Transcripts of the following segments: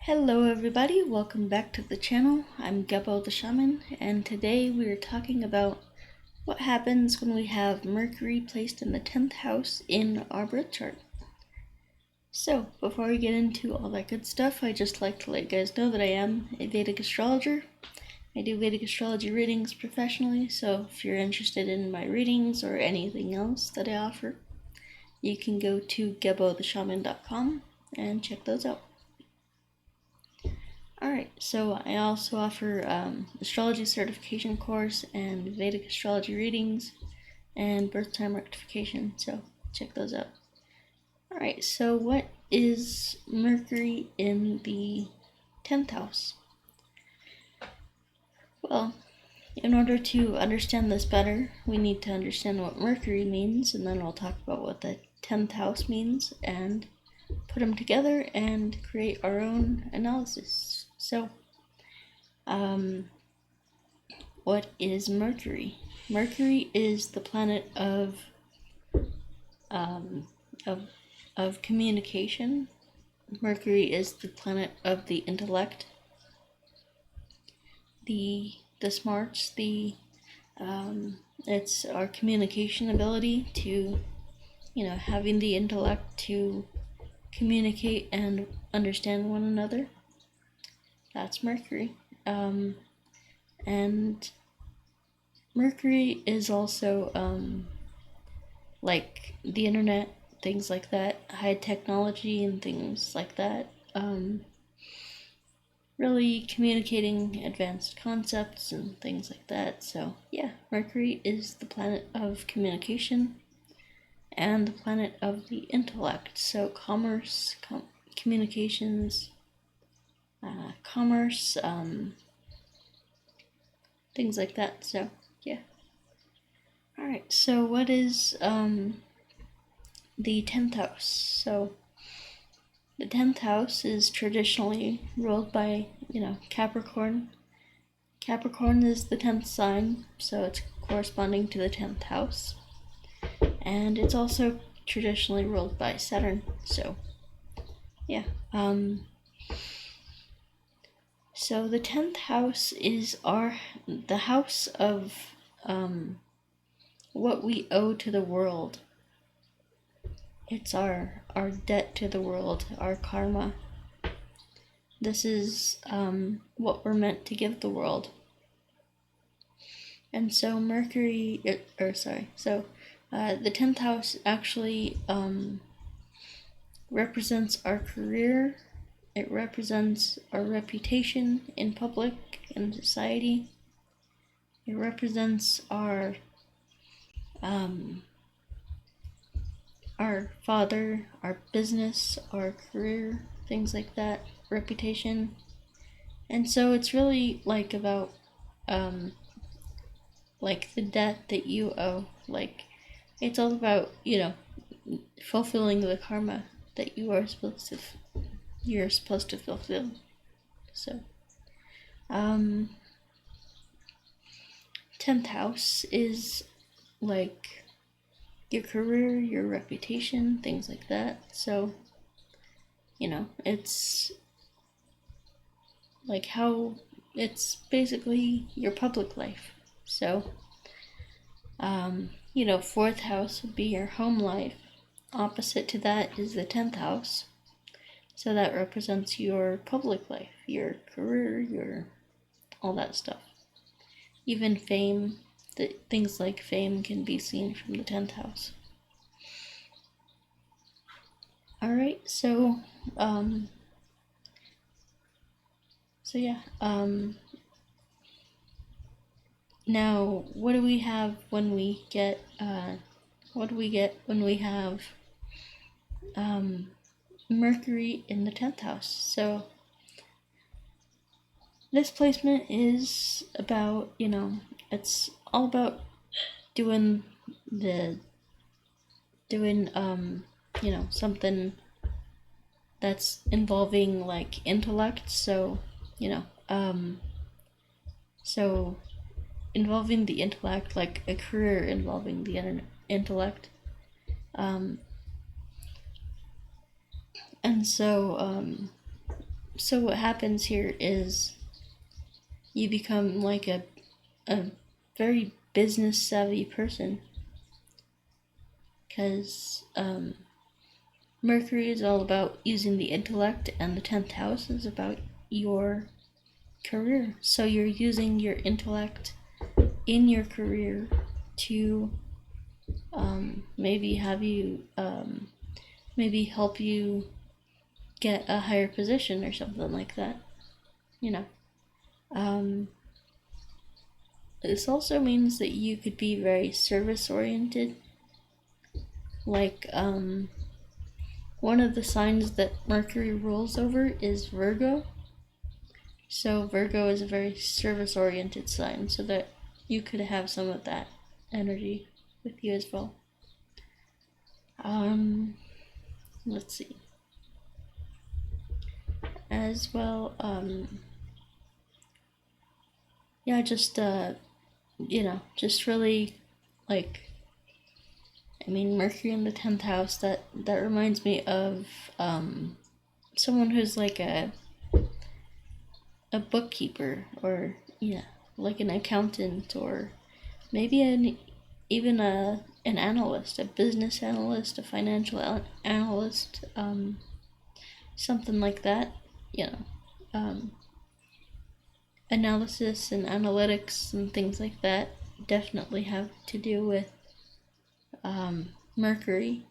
Hello everybody, welcome back to the channel. I'm Gebo the Shaman, and today we are talking about what happens when we have Mercury placed in the 10th house in our birth chart. So, before we get into all that good stuff, I'd just like to let you guys know that I am a Vedic astrologer. I do Vedic astrology readings professionally, so if you're interested in my readings or anything else that I offer, you can go to gebotheshaman.com and check those out. Alright, so I also offer astrology certification course and Vedic astrology readings and birth time rectification, so check those out. Alright, so what is Mercury in the 10th house? Well, in order to understand this better, we need to understand what Mercury means, and then we'll talk about what the 10th house means and put them together and create our own analysis. So, what is Mercury? Mercury is the planet of communication. Mercury is the planet of the intellect, the smarts, it's our communication ability to, having the intellect to communicate and understand one another. That's Mercury. And Mercury is also like the internet, things like that, high technology and things like that. Really communicating advanced concepts and things like that. So yeah, Mercury is the planet of communication and the planet of the intellect. So commerce, communications, commerce, things like that. So yeah. Alright, so what is the 10th house? So the 10th house is traditionally ruled by, Capricorn. Capricorn is the 10th sign, so it's corresponding to the 10th house. And it's also traditionally ruled by Saturn, so yeah. So the 10th house is the house of what we owe to the world. It's our debt to the world, our karma. This is what we're meant to give the world. And so the 10th house actually represents our career. It represents our reputation in public and society. It represents our father, our business, our career, things like that, reputation. And so it's really like about like the debt that you owe. Like it's all about, fulfilling the karma that you're supposed to fulfill. So 10th house is like your career, your reputation, things like that. So it's like it's basically your public life. So 4th house would be your home life. Opposite to that is the 10th house. So that represents your public life, your career, your all that stuff. Even fame, things like fame can be seen from the 10th house. Alright, so now what do we have when we get Mercury in the 10th house? So this placement is about, it's all about doing something that's involving like intellect. So so involving the intellect, like a career involving the intellect. And so So what happens here is you become like a very business savvy person, because Mercury is all about using the intellect, and the 10th house is about your career. So you're using your intellect in your career to maybe have you maybe help you get a higher position or something like that, you know. This also means that you could be very service oriented. Like one of the signs that Mercury rules over is Virgo. So Virgo is a very service oriented sign, so that you could have some of that energy with you as well. Let's see. As well, yeah, just just really, like, I mean, Mercury in the 10th house, that reminds me of someone who's like a bookkeeper, or like an accountant, or maybe even an analyst, a business analyst, a financial analyst, something like that, analysis and analytics and things like that definitely have to do with Mercury,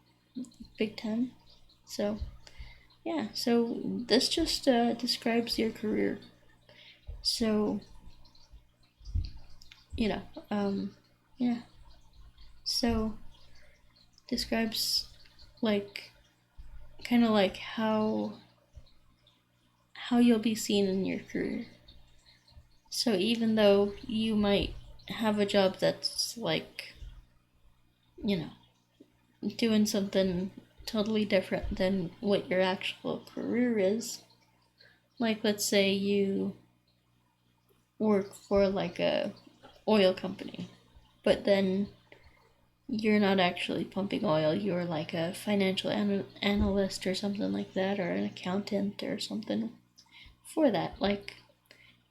big time. So yeah, so this just describes your career. So yeah, so describes like kind of like how you'll be seen in your career. So even though you might have a job that's like, doing something totally different than what your actual career is, like let's say you work for like a oil company, but then you're not actually pumping oil, you're like a financial analyst or something like that, or an accountant or something for that. Like,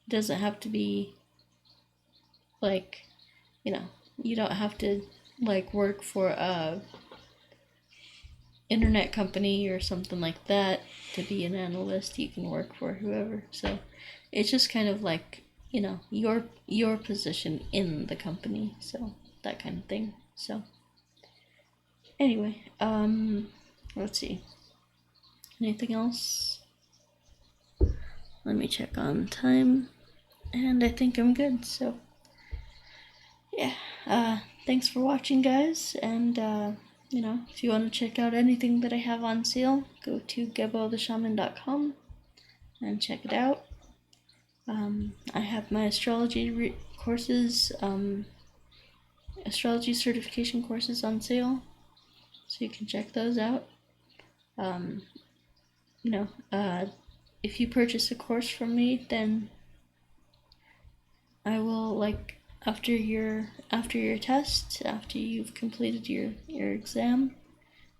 it doesn't have to be like, you don't have to like work for a internet company or something like that to be an analyst. You can work for whoever. So it's just kind of like, your position in the company, so that kind of thing. So anyway, let's see, anything else? Let me check on time, and I think I'm good. So yeah, thanks for watching, guys, and if you want to check out anything that I have on sale, go to gebotheshaman.com and check it out. I have my astrology courses, astrology certification courses on sale, so you can check those out. If you purchase a course from me, then I will, like, after your test, after you've completed your exam,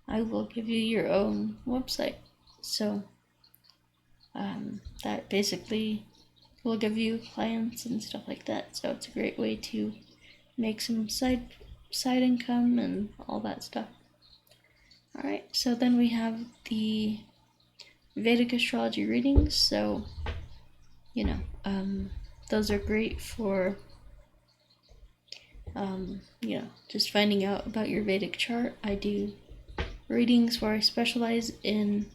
I will give you your own website. So that basically will give you clients and stuff like that. So it's a great way to make some side income and all that stuff. Alright, so then we have the Vedic astrology readings. So those are great for just finding out about your Vedic chart. I do readings where I specialize in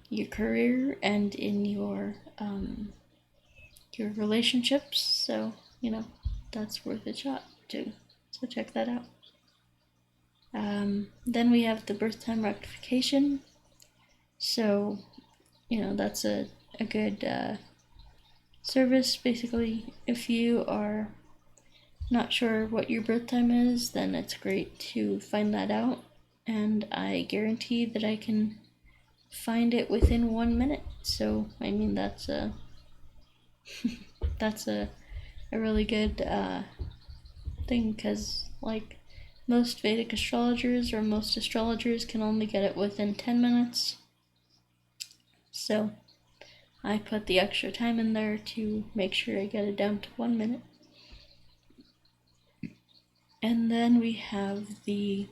your career and in your relationships. So that's worth a shot too. So check that out. Then we have the birth time rectification. So that's a good service. Basically, if you are not sure what your birth time is, then it's great to find that out, and I guarantee that I can find it within 1 minute. So I mean, that's a that's a really good thing, because like most Vedic astrologers or most astrologers can only get it within 10 minutes. so I put the extra time in there to make sure I get it down to 1 minute. And then we have the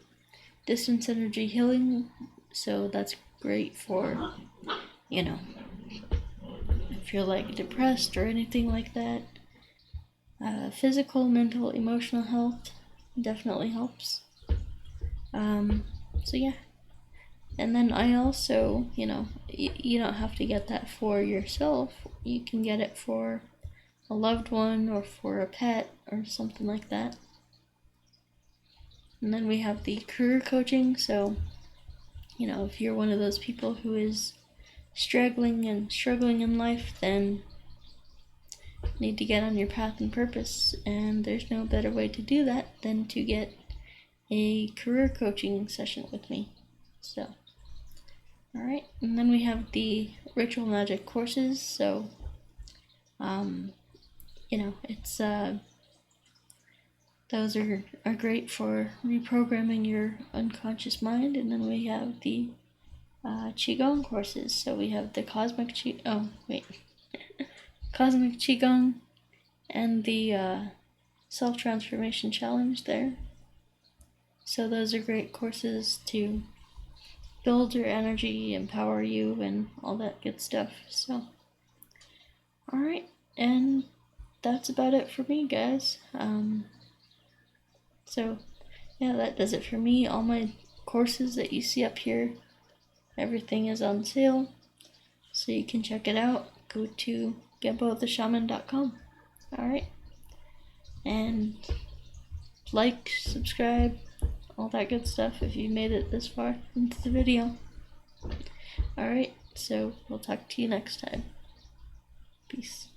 distance energy healing, so that's great for, if you're like depressed or anything like that. Physical, mental, emotional health definitely helps. So yeah. And then I also, you don't have to get that for yourself. You can get it for a loved one or for a pet or something like that. And then we have the career coaching. So, if you're one of those people who is struggling in life, then you need to get on your path and purpose. And there's no better way to do that than to get a career coaching session with me. So, alright, and then we have the ritual magic courses. So, it's those are great for reprogramming your unconscious mind. And then we have the Qigong courses. So we have the Cosmic Qigong and the Self-Transformation Challenge there. So those are great courses to build your energy, empower you, and all that good stuff. So, alright, and that's about it for me, guys. So, yeah, that does it for me. All my courses that you see up here, everything is on sale, so you can check it out. Go to gebotheshaman.com. Alright, and like, subscribe, all that good stuff if you made it this far into the video. Alright, so we'll talk to you next time. Peace.